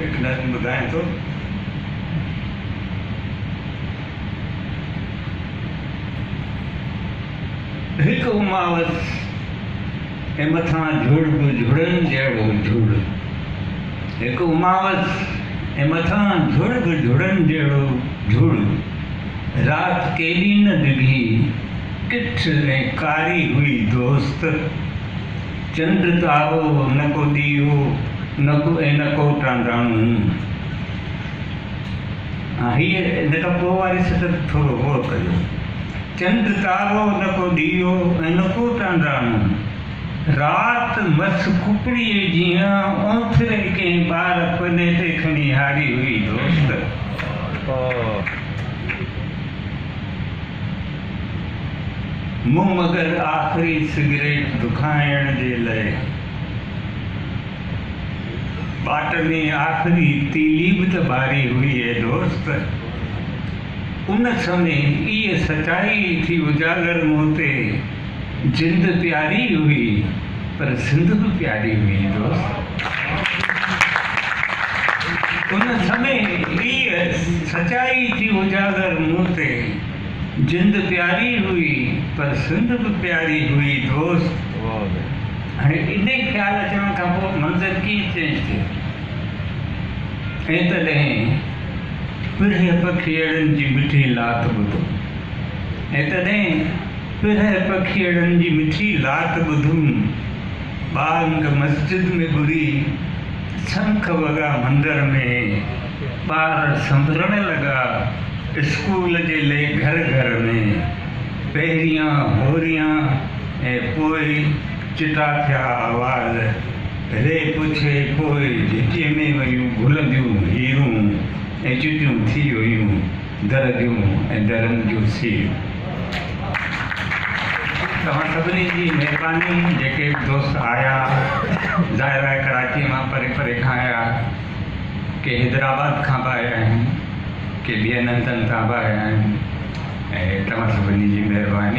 एक नज़म ॿुधायां थो। हिकु उमावस ऐं मथां झुड़ बि झुड़नि जहिड़ो झुड़। हिकु उमावस ऐं मथां झुड़ बि झुड़नि जहिड़ो झुड़। राति केॾी न डिघी किठ ऐं कारी हुई दोस्त। चंड तारो न को ॾीओ न को टांडाणू। हीअ हिन खां पोइ वारी सतत थोरो गौर कजो। चंड तारो न को ॾीओ ऐं न को टांडाणू। रात मस कुकड़ीअ जीअं ओंथरे कंहिं ॿार पने ते खणी हारी हुई दोस्त। मुंहुं मगर आख़िरी सिगरेट दुखाइण जे लाइ ॿाटनी आख़िरी तीली बि त ॿारी हुई दोस्त। उन समय इहा सचाई थी उजागर मूं ते। जिंद प्यारी हुई पर सिंध बि प्यारी हुई दोस्त। उन समय इहा सचाई थी उजागर मूं ते। जिंद प्यारी हुई पर सिंध बि प्यारी हुई दोस्त। हाणे इन ख़्याल अचण खां पोइ मंज़र कीअं चेंज थियो। ऐं तॾहिं पिढ़ पखियड़नि जी मिठी लात ॿुधो। ऐं तॾहिं पिढ़ पखियड़नि जी मिठी लात ॿुधुमि। ॿांग मस्जिद में घुरी शंख वॻा मंदर में। ॿार संभरण लॻा स्कूल जे लाइ घर घर में। पहिरियां होरियां ऐं पोइ चिटा थिया आवाज़। रे पुछे पोइ झिटीअ में वयूं घुलंदियूं हीरूं ऐं चिटियूं थी हुयूं दरदियूं ऐं दरनि जूं सीयूं। तव्हां सभिनी जी महिरबानी। जेके दोस्त आया ज़ाहिर आहे कराची मां परे परे खां आया। के हैदराबाद खां बि आया आहिनि, के ॿियनि हंधनि खां बि आया आहिनि। ऐं तव्हां सभिनी जी महिरबानी।